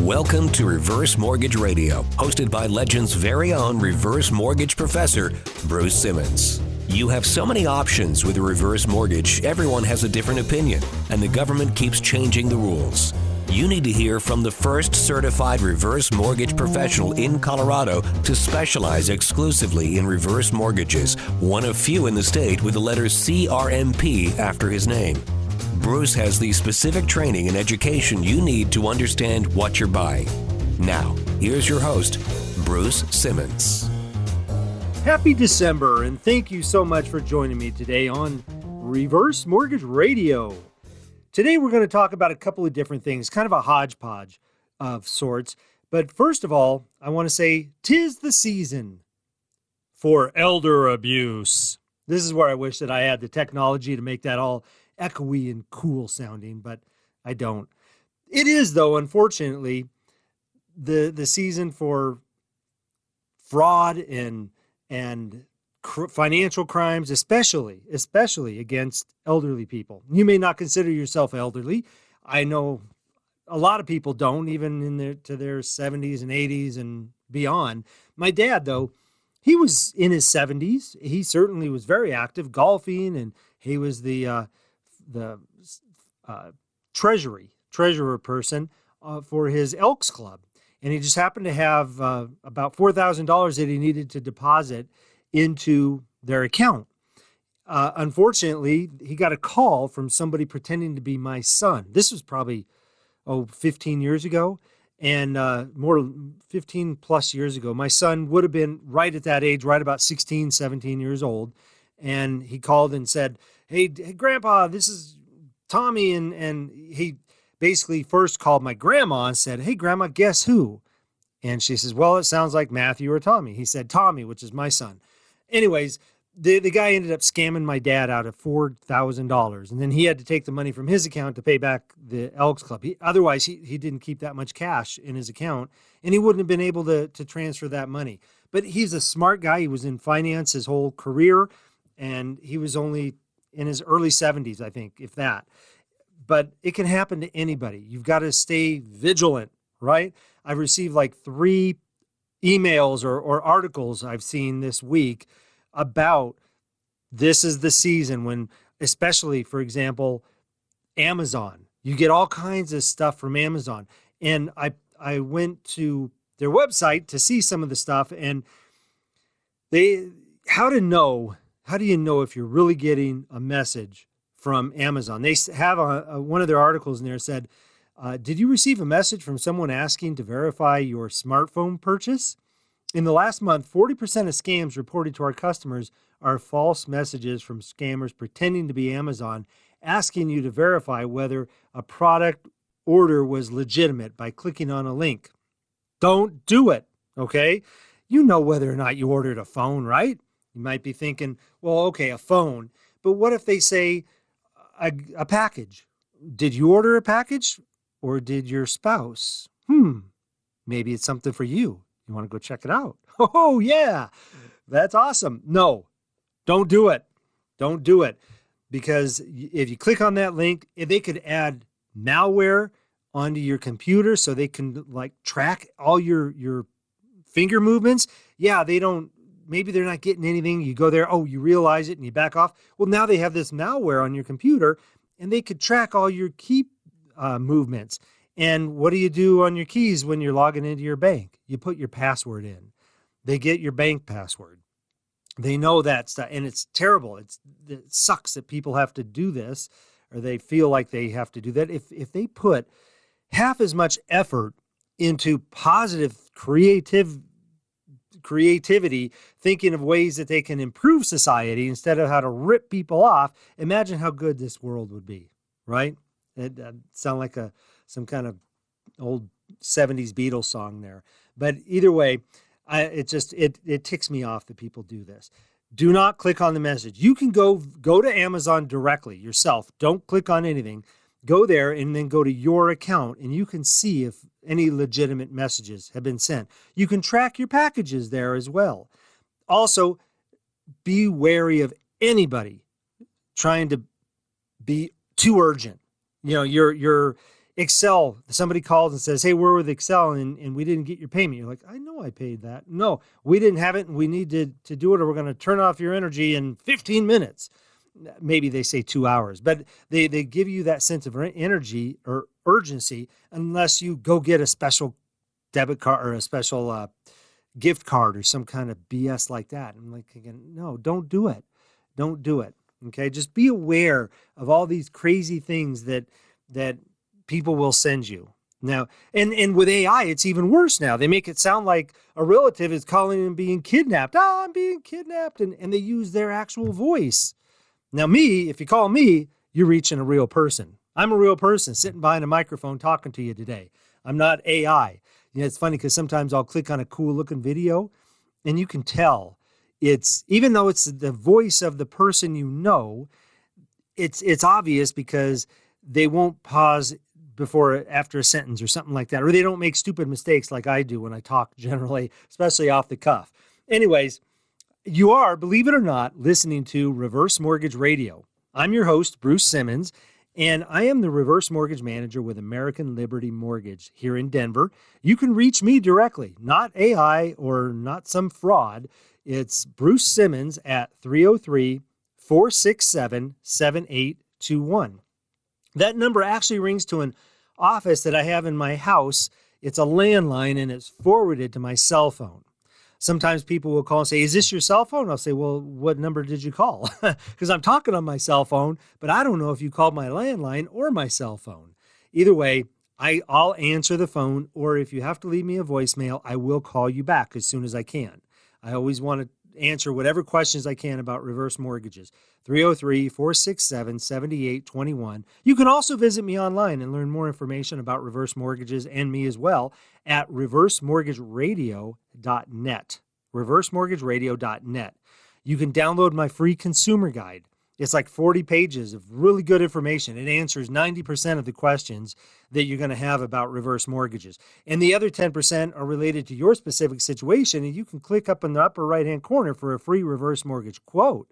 Welcome to Reverse Mortgage Radio, hosted by Legend's very own reverse mortgage professor, Bruce Simmons. You have so many options with a reverse mortgage, everyone has a different opinion, and the government keeps changing the rules. You need to hear from the first certified reverse mortgage professional in Colorado to specialize exclusively in reverse mortgages, one of few in the state with the letter CRMP after his name. Bruce has the specific training and education you need to understand what you're buying. Now, here's your host, Bruce Simmons. Happy December, and thank you so much for joining me today on Reverse Mortgage Radio. Today we're going to talk about a couple of different things, kind of a hodgepodge of sorts. But first of all, I want to say 'tis the season for elder abuse. This is where I wish that I had the technology to make that all echoey and cool sounding, but I don't. It is, though, unfortunately, the season for fraud and financial crimes, especially against elderly people. You may not consider yourself elderly. I know a lot of people don't, even to their 70s and 80s and beyond. My dad, though, he was in his 70s. He certainly was very active, golfing, and he was the treasurer person for his Elks Club. And he just happened to have about $4,000 that he needed to deposit into their account. Unfortunately, he got a call from somebody pretending to be my son. This was probably, 15 years ago, and 15 plus years ago. My son would have been right at that age, right about 16, 17 years old. And he called and said, Hey, Grandpa, this is Tommy. And he basically first called my grandma and said, Hey, Grandma, guess who? And she says, well, it sounds like Matthew or Tommy. He said, Tommy, which is my son. Anyways, the guy ended up scamming my dad out of $4,000. And then he had to take the money from his account to pay back the Elks Club. Otherwise, he didn't keep that much cash in his account, and he wouldn't have been able to transfer that money. But he's a smart guy. He was in finance his whole career, and he was only in his early 70s, I think, if that. But it can happen to anybody. You've got to stay vigilant, right? I've received like 3 emails or articles I've seen this week about this is the season when, especially, for example, Amazon. You get all kinds of stuff from Amazon. And I went to their website to see some of the stuff, and how do you know if you're really getting a message from Amazon? They have one of their articles in there said, did you receive a message from someone asking to verify your smartphone purchase? In the last month, 40% of scams reported to our customers are false messages from scammers pretending to be Amazon, asking you to verify whether a product order was legitimate by clicking on a link. Don't do it, okay? You know whether or not you ordered a phone, right? You might be thinking, well, okay, a phone. But what if they say a package? Did you order a package or did your spouse? Maybe it's something for you. You want to go check it out? Oh, yeah, that's awesome. No, don't do it. Don't do it. Because if you click on that link, they could add malware onto your computer so they can track all your finger movements. Yeah, maybe they're not getting anything. You go there, you realize it and you back off. Well, now they have this malware on your computer and they could track all your key movements. And what do you do on your keys when you're logging into your bank? You put your password in. They get your bank password. They know that stuff, and it's terrible. It sucks that people have to do this, or they feel like they have to do that. If they put half as much effort into positive creativity, thinking of ways that they can improve society instead of how to rip people off, imagine how good this world would be, right? It sound like some kind of old 70s Beatles song there. But either way, it ticks me off that people do this. Do not click on the message. You can go to Amazon directly yourself. Don't click on anything. Go there and then go to your account, and you can see if any legitimate messages have been sent. You can track your packages there as well. Also, be wary of anybody trying to be too urgent. You know, Excel, somebody calls and says, hey, we're with Excel and we didn't get your payment. You're like, I know I paid that. No, we didn't have it and we need to do it or we're going to turn off your energy in 15 minutes. Maybe they say 2 hours, but they give you that sense of energy or urgency unless you go get a special debit card or a special gift card or some kind of BS like that. I'm like, again, no, don't do it. Don't do it. Okay. Just be aware of all these crazy things that people will send you. Now, and with AI, it's even worse now. They make it sound like a relative is calling and being kidnapped. I'm being kidnapped. And they use their actual voice. Now, if you call me, you're reaching a real person. I'm a real person sitting behind a microphone talking to you today. I'm not AI. It's funny because sometimes I'll click on a cool looking video and you can tell even though it's the voice of the person it's obvious because they won't pause after a sentence or something like that, or they don't make stupid mistakes like I do when I talk generally, especially off the cuff. Anyways, you are, believe it or not, listening to Reverse Mortgage Radio. I'm your host, Bruce Simmons, and I am the reverse mortgage manager with American Liberty Mortgage here in Denver. You can reach me directly, not AI or not some fraud. It's Bruce Simmons at 303-467-7821. That number actually rings to an office that I have in my house. It's a landline and it's forwarded to my cell phone. Sometimes people will call and say, is this your cell phone? I'll say, well, what number did you call? Because I'm talking on my cell phone, but I don't know if you called my landline or my cell phone. Either way, I'll answer the phone, or if you have to leave me a voicemail, I will call you back as soon as I can. I always want to answer whatever questions I can about reverse mortgages. 303-467-7821. You can also visit me online and learn more information about reverse mortgages and me as well at reversemortgageradio.net. reversemortgageradio.net. You can download my free consumer guide. It's like 40 pages of really good information. It answers 90% of the questions that you're going to have about reverse mortgages. And the other 10% are related to your specific situation, and you can click up in the upper right-hand corner for a free reverse mortgage quote.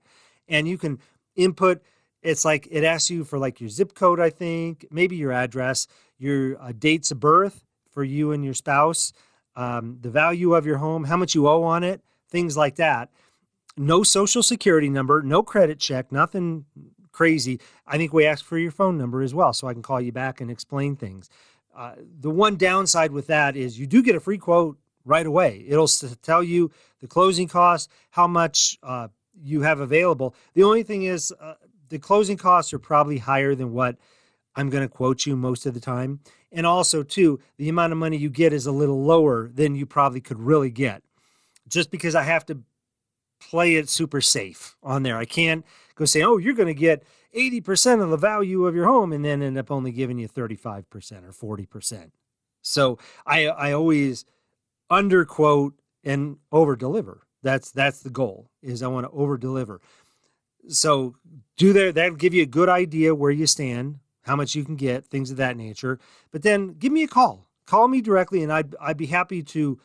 And you can input, it's like it asks you for like your zip code, I think, maybe your address, your dates of birth for you and your spouse, the value of your home, how much you owe on it, things like that. No social security number, no credit check, nothing crazy. I think we ask for your phone number as well so I can call you back and explain things. The one downside with that is you do get a free quote right away. It'll tell you the closing costs, how much you have available. The only thing is the closing costs are probably higher than what I'm going to quote you most of the time. And also, too, the amount of money you get is a little lower than you probably could really get. Just because I have to play it super safe on there. I can't go say, oh, you're going to get 80% of the value of your home and then end up only giving you 35% or 40%. So I always underquote and over deliver. That's the goal, is I want to over deliver. So that'll give you a good idea where you stand, how much you can get, things of that nature. But then give me a call. Call me directly and I'd be happy to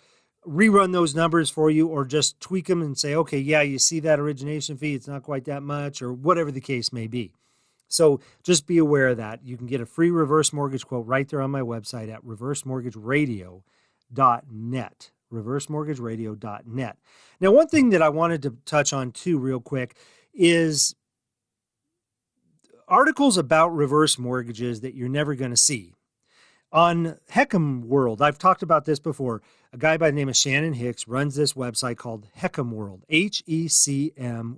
rerun those numbers for you or just tweak them and say, okay, yeah, you see that origination fee, it's not quite that much, or whatever the case may be. So just be aware of that. You can get a free reverse mortgage quote right there on my website at reversemortgageradio.net. reversemortgageradio.net. Now, one thing that I wanted to touch on too real quick is articles about reverse mortgages that you're never going to see. On Heckam World, I've talked about this before. A guy by the name of Shannon Hicks runs this website called Heckam World, HECM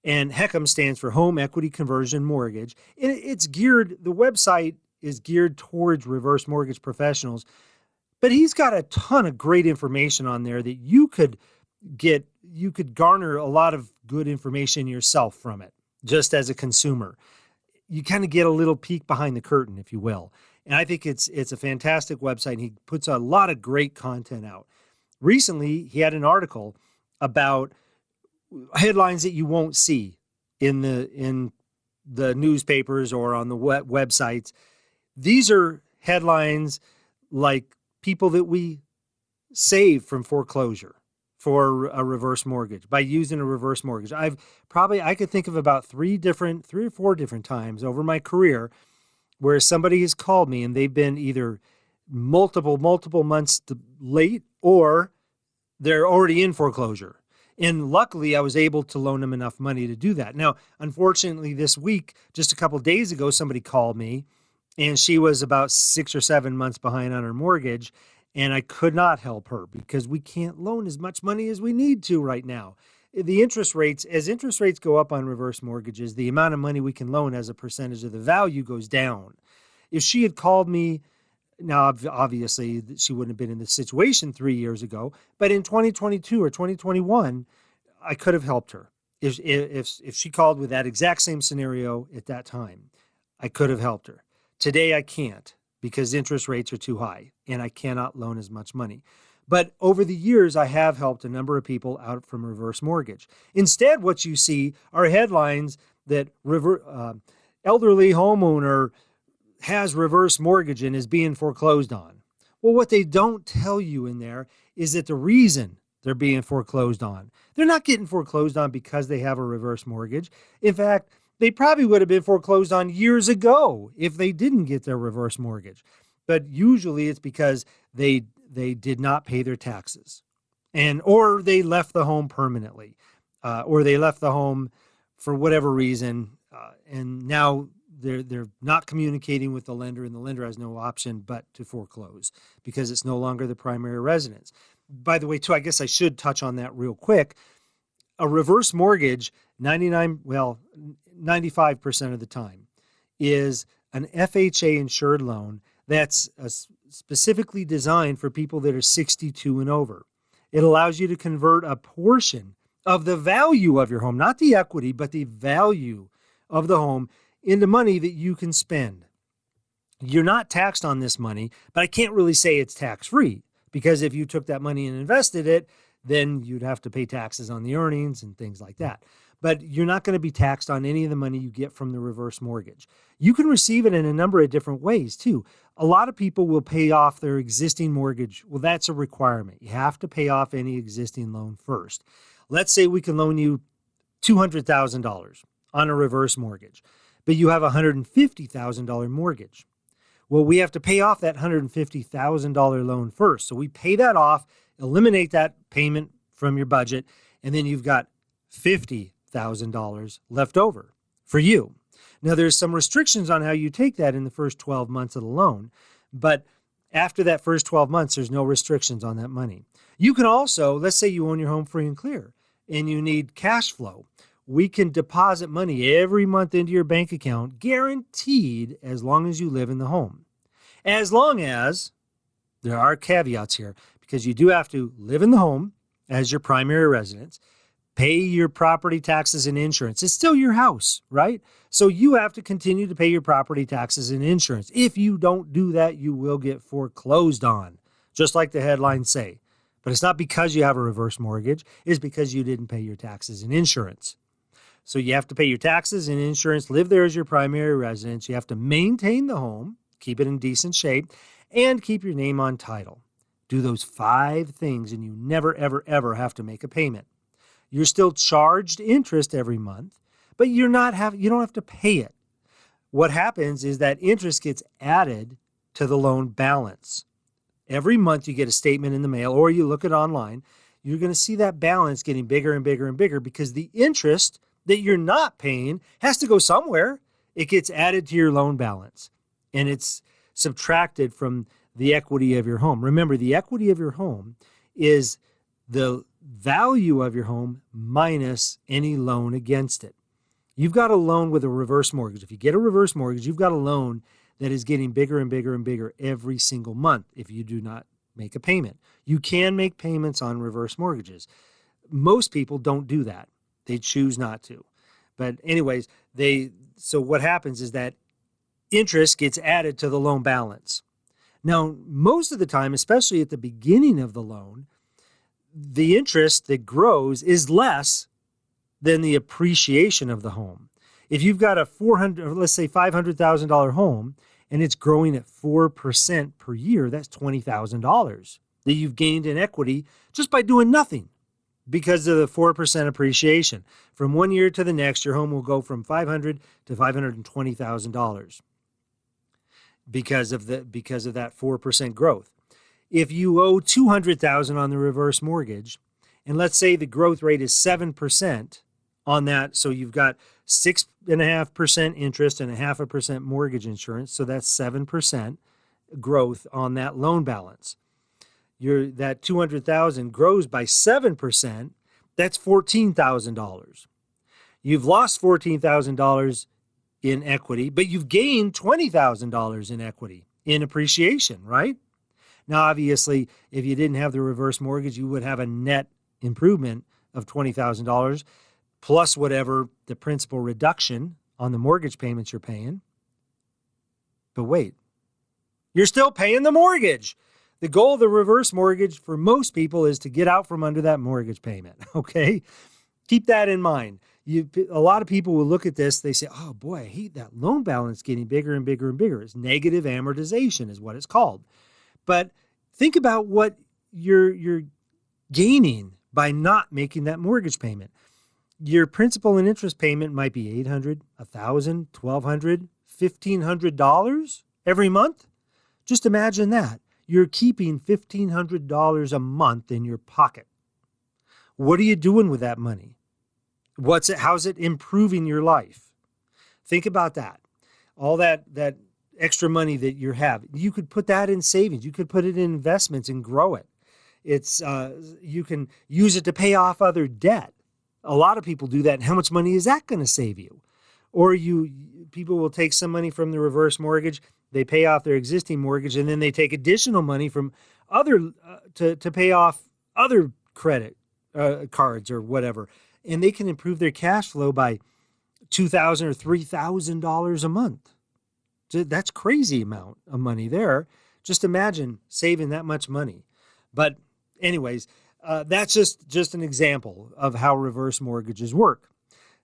And Heckam stands for Home Equity Conversion Mortgage. The website is geared towards reverse mortgage professionals, but he's got a ton of great information on there that you could garner a lot of good information yourself from it, just as a consumer. You kind of get a little peek behind the curtain, if you will. And I think it's a fantastic website. And he puts a lot of great content out. Recently, he had an article about headlines that you won't see in the newspapers or on the websites. These are headlines like people that we save from foreclosure for a reverse mortgage by using a reverse mortgage. I could think of about three or four different times over my career where somebody has called me and they've been either multiple months late, or they're already in foreclosure. And luckily, I was able to loan them enough money to do that. Now, unfortunately, this week, just a couple of days ago, somebody called me, and she was about 6 or 7 months behind on her mortgage, and I could not help her because we can't loan as much money as we need to right now. The interest rates, as interest rates go up on reverse mortgages, the amount of money we can loan as a percentage of the value goes down. If she had called me, now obviously she wouldn't have been in this situation 3 years ago, but in 2022 or 2021, I could have helped her. If she called with that exact same scenario at that time, I could have helped her. Today I can't because interest rates are too high and I cannot loan as much money. But over the years, I have helped a number of people out from reverse mortgage. Instead, what you see are headlines that elderly homeowner has reverse mortgage and is being foreclosed on. Well, what they don't tell you in there is that the reason they're being foreclosed on, they're not getting foreclosed on because they have a reverse mortgage. In fact, they probably would have been foreclosed on years ago if they didn't get their reverse mortgage. But usually it's because they did not pay their taxes, or they left the home permanently, or they left the home for whatever reason, and now they're not communicating with the lender, and the lender has no option but to foreclose because it's no longer the primary residence. By the way, too, I guess I should touch on that real quick. A reverse mortgage, 95% of the time, is an FHA insured loan that's specifically designed for people that are 62 and over. It allows you to convert a portion of the value of your home, not the equity, but the value of the home, into money that you can spend. You're not taxed on this money, but I can't really say it's tax-free because if you took that money and invested it, then you'd have to pay taxes on the earnings and things like that. But you're not going to be taxed on any of the money you get from the reverse mortgage. You can receive it in a number of different ways, too. A lot of people will pay off their existing mortgage. Well, that's a requirement. You have to pay off any existing loan first. Let's say we can loan you $200,000 on a reverse mortgage, but you have a $150,000 mortgage. Well, we have to pay off that $150,000 loan first. So we pay that off, eliminate that payment from your budget, and then you've got $50,000 left over for you. Now, there's some restrictions on how you take that in the first 12 months of the loan, but after that first 12 months, there's no restrictions on that money. You can also, let's say you own your home free and clear and you need cash flow. We can deposit money every month into your bank account, guaranteed as long as you live in the home. As long as, there are caveats here, because you do have to live in the home as your primary residence, pay your property taxes and insurance. It's still your house, right? So you have to continue to pay your property taxes and insurance. If you don't do that, you will get foreclosed on, just like the headlines say. But it's not because you have a reverse mortgage. It's because you didn't pay your taxes and insurance. So you have to pay your taxes and insurance, live there as your primary residence. You have to maintain the home, keep it in decent shape, and keep your name on title. Do those 5 things and you never, ever, ever have to make a payment. You're still charged interest every month, but you don't have to pay it. What happens is that interest gets added to the loan balance. Every month you get a statement in the mail or you look it online, you're going to see that balance getting bigger and bigger and bigger because the interest that you're not paying has to go somewhere. It gets added to your loan balance and it's subtracted from the equity of your home. Remember, the equity of your home is the value of your home minus any loan against it. You've got a loan with a reverse mortgage. If you get a reverse mortgage, you've got a loan that is getting bigger and bigger and bigger every single month if you do not make a payment. You can make payments on reverse mortgages. Most people don't do that. They choose not to. But anyways, so what happens is that interest gets added to the loan balance. Now, most of the time, especially at the beginning of the loan, the interest that grows is less than the appreciation of the home. If you've got a $500,000 home and it's growing at 4% per year, that's $20,000 that you've gained in equity just by doing nothing because of the 4% appreciation. From one year to the next, your home will go from $500,000 to $520,000. because of that 4% growth. If you owe $200,000 on the reverse mortgage, and let's say the growth rate is 7% on that, so you've got 6.5% interest and 0.5% mortgage insurance, so that's 7% growth on that loan balance. That $200,000 grows by 7%, that's $14,000. You've lost $14,000 in equity, but you've gained $20,000 in equity in appreciation, right? Now, obviously, if you didn't have the reverse mortgage, you would have a net improvement of $20,000 plus whatever the principal reduction on the mortgage payments you're paying. But wait, you're still paying the mortgage. The goal of the reverse mortgage for most people is to get out from under that mortgage payment, okay? Keep that in mind. A lot of people will look at this, they say, oh boy, I hate that loan balance getting bigger and bigger and bigger. It's negative amortization is what it's called. But think about what you're gaining by not making that mortgage payment. Your principal and interest payment might be $800, $1,000, $1,200, $1,500 every month. Just imagine that. You're keeping $1,500 a month in your pocket. What are you doing with that money? How's it improving your life? Think about that. All that extra money that you have, you could put that in savings. You could put it in investments and grow it. You can use it to pay off other debt. A lot of people do that. And how much money is that going to save you? Or people will take some money from the reverse mortgage, they pay off their existing mortgage, and then they take additional money from other to pay off other credit cards or whatever. And they can improve their cash flow by $2,000 or $3,000 a month. That's crazy amount of money there. Just imagine saving that much money. But anyways, that's just an example of how reverse mortgages work.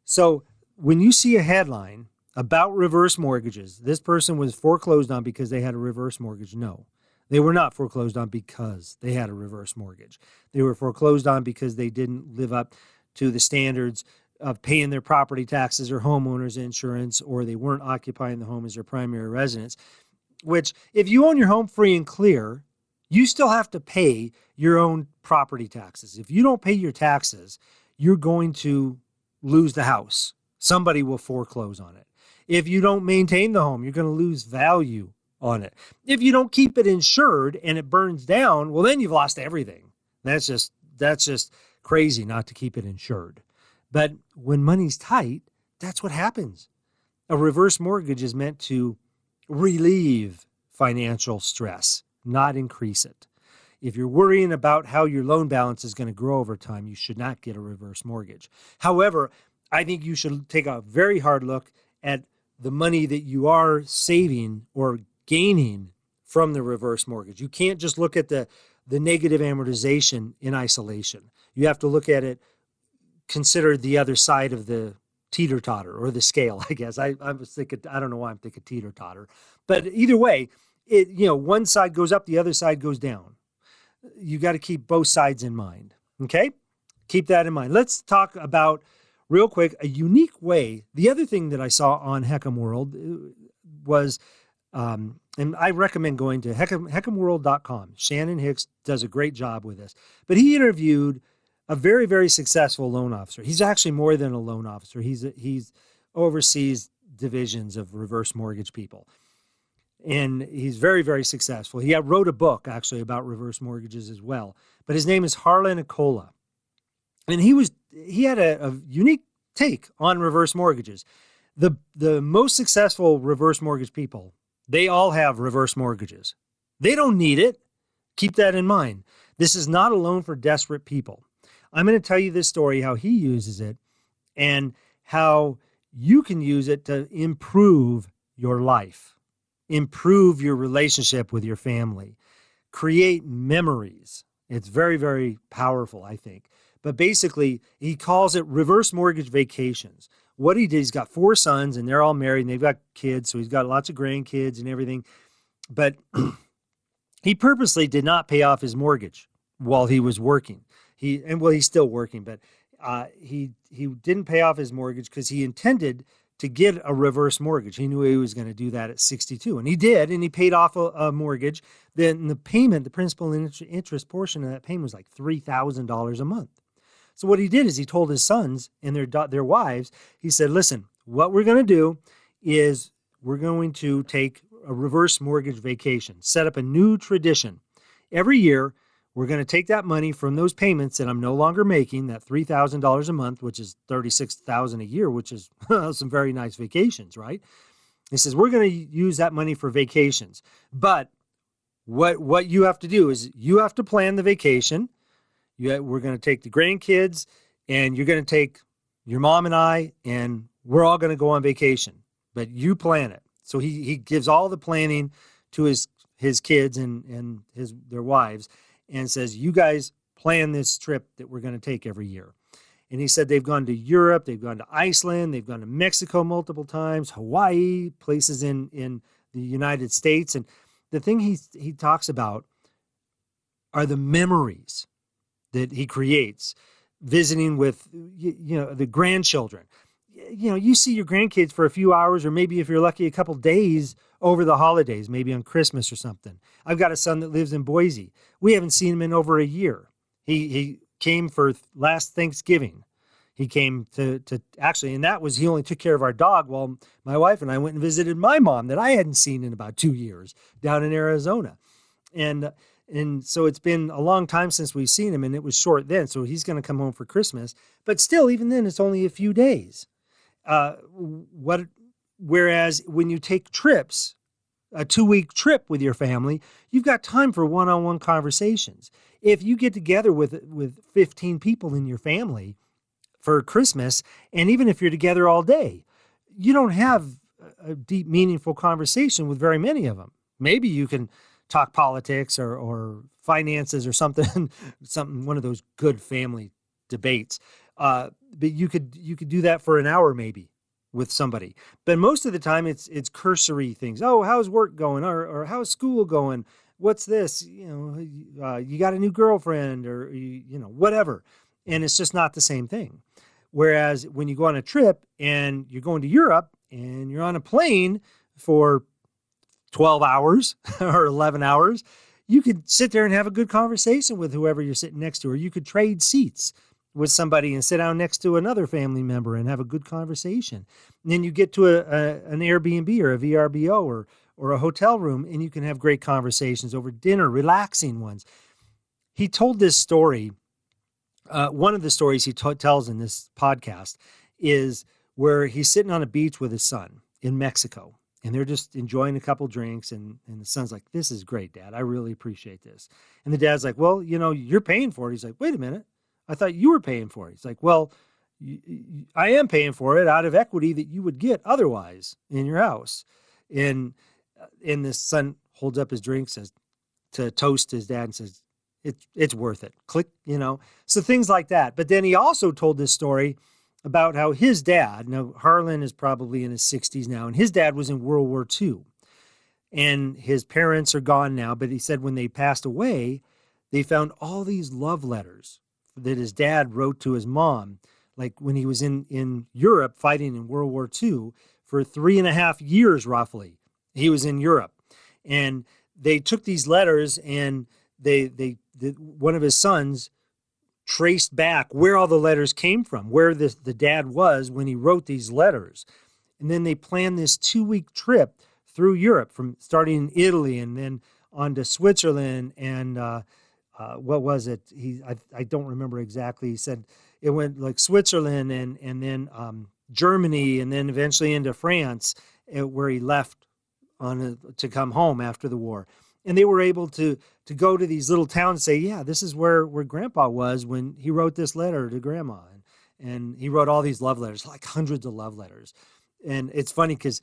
So when you see a headline about reverse mortgages, this person was foreclosed on because they had a reverse mortgage. No, they were not foreclosed on because they had a reverse mortgage. They were foreclosed on because they didn't live up to the standards of paying their property taxes or homeowners insurance, or they weren't occupying the home as their primary residence, which if you own your home free and clear, you still have to pay your own property taxes. If you don't pay your taxes, you're going to lose the house. Somebody will foreclose on it. If you don't maintain the home, you're going to lose value on it. If you don't keep it insured and it burns down, well, then you've lost everything. That's just crazy not to keep it insured. But when money's tight, that's what happens. A reverse mortgage is meant to relieve financial stress, not increase it. If you're worrying about how your loan balance is going to grow over time, you should not get a reverse mortgage. However, I think you should take a very hard look at the money that you are saving or gaining from the reverse mortgage. You can't just look at the negative amortization in isolation. You have to look at it, consider the other side of the teeter-totter or the scale, I guess. I was thinking, I don't know why I'm thinking teeter-totter. But either way, one side goes up, the other side goes down. You got to keep both sides in mind, okay? Keep that in mind. Let's talk about, real quick, a unique way. The other thing that I saw on Heckam World was, and I recommend going to heckhamworld.com. Shannon Hicks does a great job with this. But he interviewed a very, very successful loan officer. He's actually more than a loan officer. He's oversees divisions of reverse mortgage people. And he's very, very successful. He wrote a book, actually, about reverse mortgages as well. But his name is Harlan Acola. And he had a unique take on reverse mortgages. The most successful reverse mortgage people, they all have reverse mortgages. They don't need it. Keep that in mind. This is not a loan for desperate people. I'm going to tell you this story, how he uses it, and how you can use it to improve your life, improve your relationship with your family, create memories. It's very, very powerful, I think. But basically, he calls it reverse mortgage vacations. What he did, he's got 4 sons, and they're all married, and they've got kids, so he's got lots of grandkids and everything. But he purposely did not pay off his mortgage while he was working. He's still working, but he didn't pay off his mortgage because he intended to get a reverse mortgage. He knew he was going to do that at 62, and he did, and he paid off a mortgage. Then the payment, the principal and interest portion of that payment was like $3,000 a month. So what he did is he told his sons and their wives, he said, listen, what we're going to do is we're going to take a reverse mortgage vacation, set up a new tradition. Every year, we're going to take that money from those payments that I'm no longer making, that $3,000 a month, which is $36,000 a year, which is some very nice vacations, right? He says, we're going to use that money for vacations. But what you have to do is you have to plan the vacation. We're going to take the grandkids, and you're going to take your mom and I, and we're all going to go on vacation. But you plan it. So he gives all the planning to his kids and their wives, and says, you guys plan this trip that we're going to take every year. And he said they've gone to Europe, they've gone to Iceland, they've gone to Mexico multiple times, Hawaii, places in the United States. And the thing he talks about are the memories that he creates visiting with, the grandchildren. You see your grandkids for a few hours, or maybe if you're lucky, a couple days over the holidays, maybe on Christmas or something. I've got a son that lives in Boise. We haven't seen him in over a year. He came for last Thanksgiving. He came to actually, and that was, he only took care of our dog while my wife and I went and visited my mom that I hadn't seen in about 2 years down in Arizona. And so it's been a long time since we've seen him, and it was short then. So he's going to come home for Christmas. But still, even then, it's only a few days. Whereas when you take trips, a 2-week trip with your family, you've got time for one-on-one conversations. If you get together with 15 people in your family for Christmas, and even if you're together all day, you don't have a deep, meaningful conversation with very many of them. Maybe you can talk politics or finances or something, one of those good family debates. But you could do that for an hour maybe with somebody. But most of the time it's cursory things. Oh, how's work going? Or how's school going? What's this? You got a new girlfriend, or whatever. And it's just not the same thing. Whereas when you go on a trip and you're going to Europe and you're on a plane for 12 hours or 11 hours, you could sit there and have a good conversation with whoever you're sitting next to, or you could trade seats with somebody and sit down next to another family member and have a good conversation. And then you get to an Airbnb or a VRBO or a hotel room, and you can have great conversations over dinner, relaxing ones. He told this story. One of the stories he tells in this podcast is where he's sitting on a beach with his son in Mexico, and they're just enjoying a couple drinks, and the son's like, this is great, Dad. I really appreciate this. And the dad's like, well, you're paying for it. He's like, wait a minute. I thought you were paying for it. He's like, well, I am paying for it out of equity that you would get otherwise in your house. And the son holds up his drink, says to toast his dad, and says, it's worth it. Click, So things like that. But then he also told this story about how his dad, now Harlan is probably in his 60s now, and his dad was in World War II. And his parents are gone now, but he said when they passed away, they found all these love letters that his dad wrote to his mom, like when he was in Europe fighting in World War II for 3.5 years, roughly. He was in Europe. And they took these letters, and one of his sons traced back where all the letters came from, where the dad was when he wrote these letters. And then they planned this 2-week trip through Europe, from starting in Italy and then on to Switzerland and what was it? I don't remember exactly. He said it went like Switzerland and then Germany, and then eventually into France, where he left to come home after the war. And they were able to go to these little towns and say, yeah, this is where Grandpa was when he wrote this letter to Grandma. And he wrote all these love letters, like hundreds of love letters. And it's funny because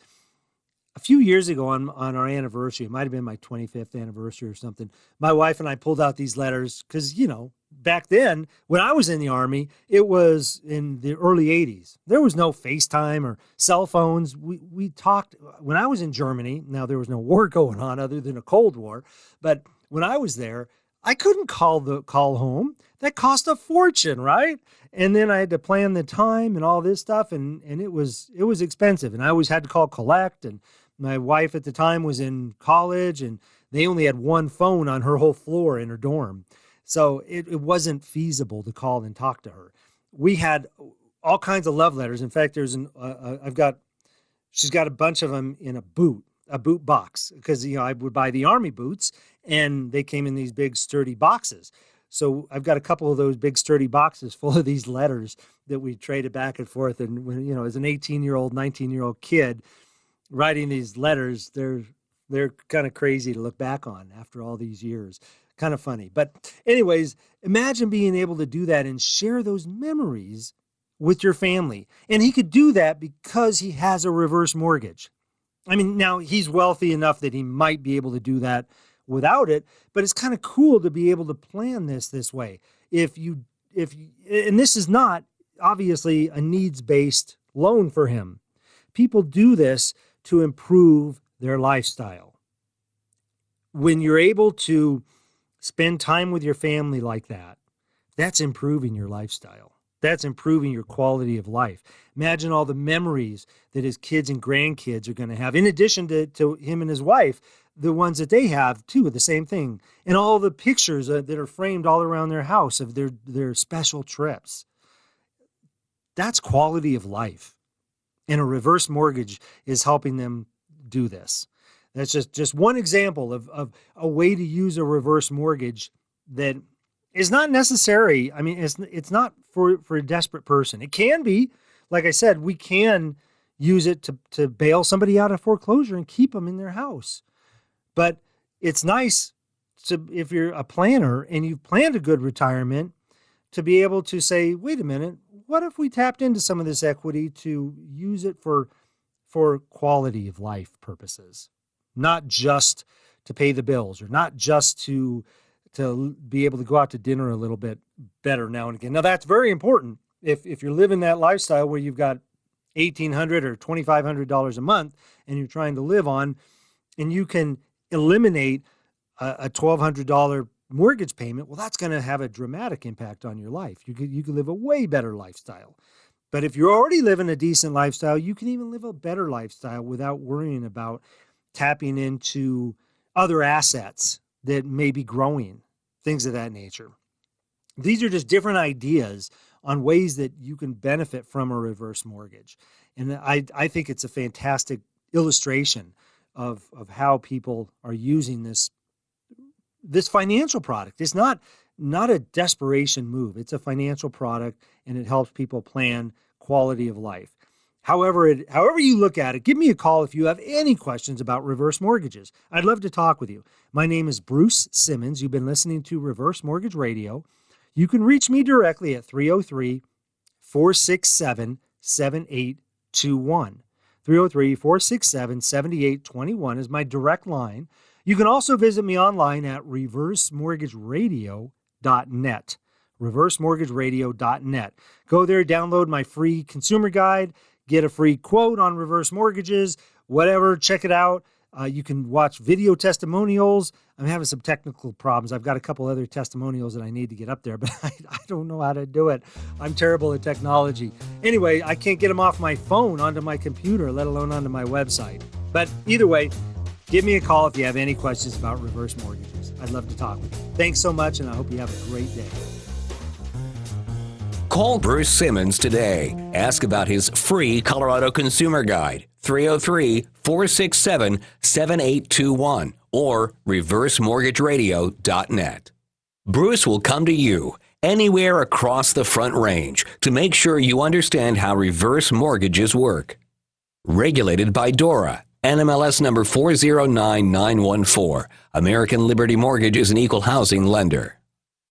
a few years ago on our anniversary, it might have been my 25th anniversary or something, my wife and I pulled out these letters because, back then when I was in the Army, it was in the early 80s. There was no FaceTime or cell phones. We talked when I was in Germany. Now, there was no war going on other than a Cold War. But when I was there, I couldn't call home. That cost a fortune, right? And then I had to plan the time and all this stuff, and it was expensive. And I always had to call collect. And my wife at the time was in college, and they only had one phone on her whole floor in her dorm, so it wasn't feasible to call and talk to her. We had all kinds of love letters. In fact, she's got a bunch of them in a boot box, because I would buy the Army boots, and they came in these big sturdy boxes. So I've got a couple of those big sturdy boxes full of these letters that we traded back and forth. And when, as an 18-year-old, 19-year-old kid writing these letters, they're kind of crazy to look back on after all these years. Kind of funny. But anyways, imagine being able to do that and share those memories with your family. And he could do that because he has a reverse mortgage. I mean, now he's wealthy enough that he might be able to do that without it, but it's kind of cool to be able to plan this way. And this is not obviously a needs-based loan for him. People do this to improve their lifestyle. When you're able to spend time with your family like that, that's improving your lifestyle. That's improving your quality of life. Imagine all the memories that his kids and grandkids are going to have, in addition to him and his wife, the ones that they have too, the same thing. And all the pictures that are framed all around their house of their special trips. That's quality of life. And a reverse mortgage is helping them do this. That's just one example of a way to use a reverse mortgage that is not necessary. I mean, it's not for a desperate person. It can be. Like I said, we can use it to bail somebody out of foreclosure and keep them in their house. But it's nice if you're a planner and you've planned a good retirement, to be able to say, wait a minute, what if we tapped into some of this equity to use it for quality of life purposes, not just to pay the bills, or not just to be able to go out to dinner a little bit better now and again. Now, that's very important. If you're living that lifestyle where you've got $1,800 or $2,500 a month and you're trying to live on, and you can eliminate a $1,200 mortgage payment, well, that's going to have a dramatic impact on your life. You could live a way better lifestyle. But if you're already living a decent lifestyle, you can even live a better lifestyle without worrying about tapping into other assets that may be growing, things of that nature. These are just different ideas on ways that you can benefit from a reverse mortgage. And I think it's a fantastic illustration of how people are using this financial product. It's not a desperation move. It's a financial product, and it helps people plan quality of life. However you look at it, give me a call if you have any questions about reverse mortgages. I'd love to talk with you. My name is Bruce Simmons. You've been listening to Reverse Mortgage Radio. You can reach me directly at 303-467-7821. 303-467-7821 is my direct line. You can also visit me online at reversemortgageradio.net. reversemortgageradio.net. Go there, download my free consumer guide, get a free quote on reverse mortgages, whatever, check it out. You can watch video testimonials. I'm having some technical problems. I've got a couple other testimonials that I need to get up there, but I don't know how to do it. I'm terrible at technology. Anyway, I can't get them off my phone onto my computer, let alone onto my website. But either way, give me a call if you have any questions about reverse mortgages. I'd love to talk with you. Thanks so much, and I hope you have a great day. Call Bruce Simmons today. Ask about his free Colorado Consumer Guide, 303-467-7821, or reversemortgageradio.net. Bruce will come to you anywhere across the Front Range to make sure you understand how reverse mortgages work. Regulated by DORA, NMLS number 409914. American Liberty Mortgage is an equal housing lender.